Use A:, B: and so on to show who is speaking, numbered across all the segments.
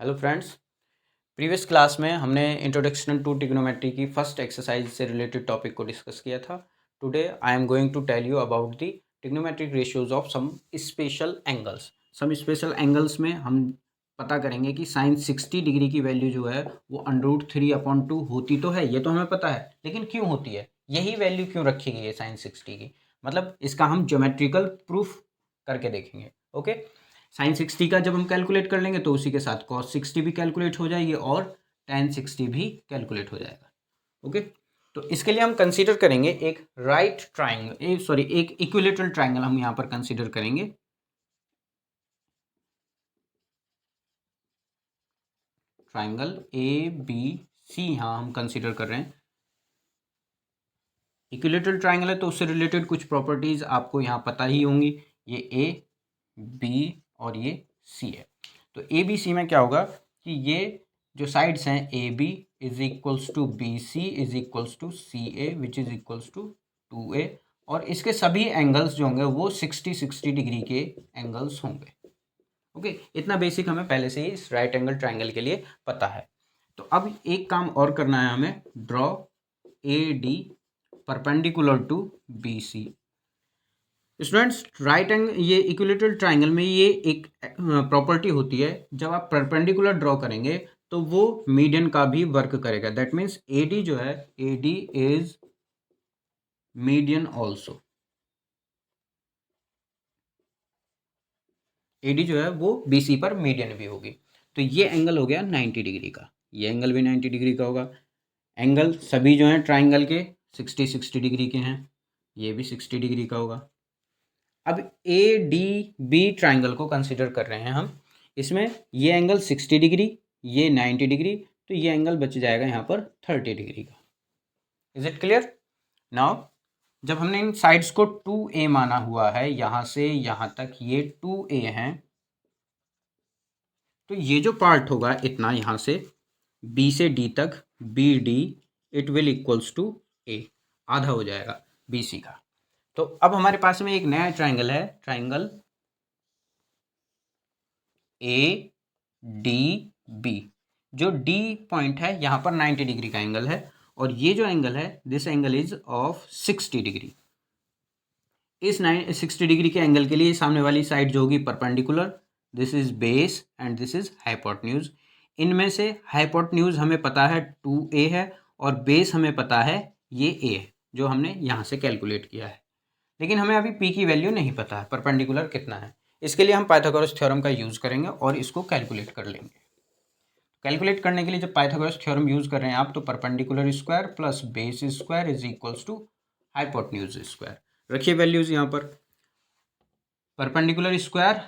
A: Hello friends. Previous class में हमने introduction to trigonometry की फर्स्ट एक्सरसाइज से रिलेटेड टॉपिक को डिस्कस किया था। Today I am going to tell you about the trigonometric ratios of some special angles. Some special angles में हम पता करेंगे कि साइन 60 डिग्री की वैल्यू जो है वो √3/2 होती तो है, ये तो हमें पता है, लेकिन क्यों होती है, यही वैल्यू क्यों रखी गई है साइन 60 की, मतलब इसका हम ज्योमेट्रिकल प्रूफ करके देखेंगे। ओके, साइन 60 का जब हम कैलकुलेट कर लेंगे तो उसी के साथ कॉस 60 भी कैलकुलेट हो जाएगी और टेन 60 भी कैलकुलेट हो जाएगा। ओके, तो इसके लिए हम कंसीडर करेंगे एक राइट ट्राइंगल, एक इक्विलेटरल ट्राइंगल हम यहाँ पर कंसीडर करेंगे। ट्राइंगल ABC यहाँ हम कंसीडर कर रहे हैं। इक्विलेटरल ट्राइंगल है तो उससे रिलेटेड कुछ प्रॉपर्टीज आपको यहाँ पता ही होंगी। ये AB और ये C है, तो ABC में क्या होगा कि ये जो साइड्स हैं AB is equals to BC is equals to CA which is equals to 2A, और इसके सभी एंगल्स जो होंगे वो 60 डिग्री के एंगल्स होंगे। ओके, इतना बेसिक हमें पहले से ही इस राइट एंगल ट्राइंगल के लिए पता है। तो अब एक काम और करना है हमें, draw AD perpendicular to BC। Students, right angle, ये इक्विलेटरल ट्राइंगल में ये एक प्रॉपर्टी होती है, जब आप परपेंडिकुलर ड्रॉ करेंगे तो वो मीडियन का भी वर्क करेगा। दैट मीन्स AD जो है, AD is median also. AD जो है वो BC पर मीडियन भी होगी। तो ये एंगल हो गया 90 डिग्री का, ये एंगल भी 90 डिग्री का होगा। एंगल सभी जो हैं ट्राइंगल के 60 डिग्री के हैं, ये भी 60 डिग्री का होगा। अब ADB ट्राइंगल को कंसिडर कर रहे हैं हम, इसमें ये एंगल 60 डिग्री, ये 90 डिग्री, तो ये एंगल बच जाएगा यहाँ पर 30 डिग्री का। Is it clear? नाउ जब हमने इन साइड्स को 2A माना हुआ है, यहाँ से यहाँ तक ये 2A हैं, तो ये जो पार्ट होगा इतना यहाँ से B से D तक, BD it will equals to A, आधा हो जाएगा BC का। तो अब हमारे पास में एक नया ट्राइंगल है, ट्राइंगल ADB। जो D पॉइंट है यहाँ पर 90 डिग्री का एंगल है, और ये जो एंगल है this angle is of 60 degree. इस 60 डिग्री के एंगल के लिए सामने वाली साइड जो होगी perpendicular, this is base and this is hypotenuse. इनमें से हाइपोटेन्यूज हमें पता है 2A है, और बेस हमें पता है ये A है जो हमने यहाँ से कैलकुलेट किया है, लेकिन हमें अभी P की वैल्यू नहीं पता है, परपेंडिकुलर कितना है। इसके लिए हम पाइथागोरस थ्योरम का यूज़ करेंगे और इसको कैलकुलेट कर लेंगे। कैलकुलेट करने के लिए जब पाइथागोरस थ्योरम यूज़ कर रहे हैं आप, तो perpendicular square plus base square is equals to hypotenuse square. रखिए वैल्यूज यहाँ पर, परपेंडिकुलर स्क्वायर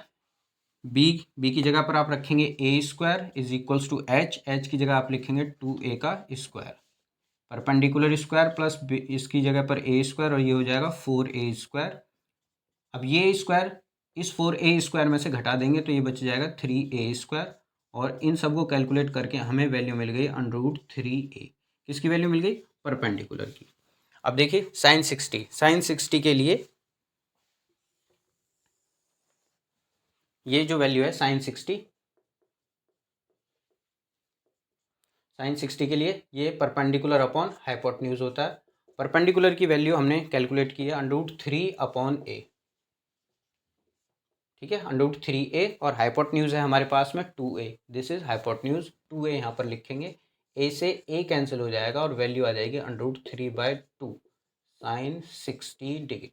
A: बी की जगह पर आप रखेंगे A square is equals to H की जगह आप लिखेंगे 2A का स्क्वायर, परपेंडिकुलर स्क्वायर प्लस इसकी जगह पर A स्क्वायर, और ये हो जाएगा 4A स्क्वायर। अब ये स्क्वायर इस 4A स्क्वायर में से घटा देंगे तो ये बच जाएगा 3A स्क्वायर, और इन सबको कैलकुलेट करके हमें वैल्यू मिल गई √3A। किसकी वैल्यू मिल गई? परपेंडिकुलर की। अब देखिए साइन 60 के लिए ये जो वैल्यू है साइन 60 के लिए ये परपेंडिकुलर अपॉन हाइपोटेन्यूज होता है। परपेंडिकुलर की वैल्यू हमने कैलकुलेट की है √3/A, ठीक है, √3A, और हाइपोटेन्यूज है हमारे पास में 2A, this is hypotenuse 2A यहाँ पर लिखेंगे। A से A कैंसिल हो जाएगा और वैल्यू आ जाएगी √3/2 साइन 60 डिग्री।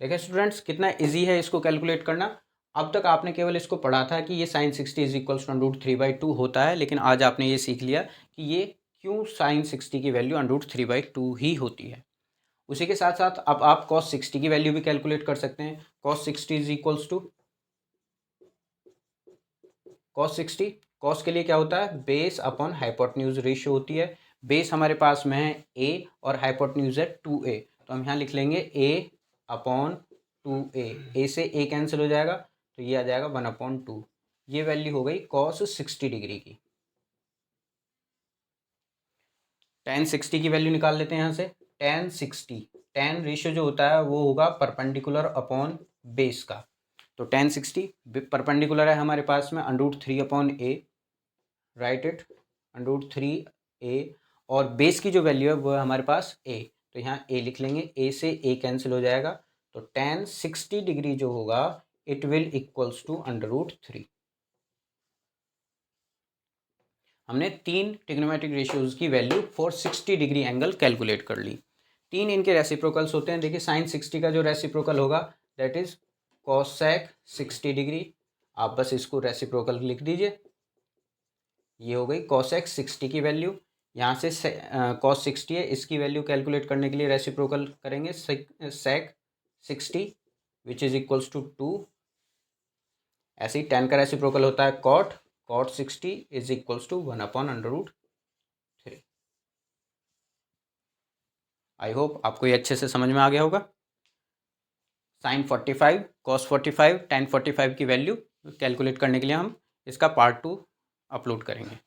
A: देखिए स्टूडेंट्स, कितना इजी है इसको कैलकुलेट करना। अब तक आपने केवल इसको पढ़ा था कि ये साइन 60 इज इक्वल्स टू √3/2 होता है, लेकिन आज आपने ये सीख लिया कि ये क्यों साइन 60 की वैल्यू √3/2 ही होती है। उसी के साथ साथ अब आप cos 60 की वैल्यू भी कैलकुलेट कर सकते हैं। cos 60 is equals to cos 60, cos के लिए क्या होता है? बेस अपॉन हाइपोटेन्यूज रेशियो होती है। बेस हमारे पास में है A और हाइपोटेन्यूज है 2A, तो हम यहाँ लिख लेंगे A/2A। A से A कैंसिल हो जाएगा तो ये आ जाएगा 1/2। ये वैल्यू हो गई cos 60 डिग्री की। tan 60 की वैल्यू निकाल लेते हैं यहाँ से। tan 60, tan रेशियो जो होता है वो होगा परपेंडिकुलर अपॉन बेस का, तो tan 60 परपेंडिकुलर है हमारे पास में √3/a, राइट इट, √3a, और बेस की जो वैल्यू है वो है हमारे पास a, तो यहाँ a लिख लेंगे, a से a कैंसिल हो जाएगा, तो tan 60 डिग्री जो होगा इट विल इक्वल्स टू √3। हमने 3 ट्रिग्नोमेट्रिक रेशियोज की value for 60 degree angle calculate कर ली। 3 इनके रेसिप्रोकल्स होते हैं। देखिए sin 60 का जो रेसिप्रोकल होगा दैट इज cosec 60 डिग्री, आप बस इसको रेसिप्रोकल लिख दीजिए। ये हो गई cosec 60 की वैल्यू। यहाँ से cos 60 है, इसकी वैल्यू कैलकुलेट करने के लिए रेसिप्रोकल करेंगे sec 60 which is equals to 2। ऐसे ही tan का रेसिप्रोकल होता है cot 60 is equals to 1/√3। I hope आपको ये अच्छे से समझ में आ गया होगा। sin 45 cos 45 tan 45 की वैल्यू कैलकुलेट करने के लिए हम इसका पार्ट 2 अपलोड करेंगे।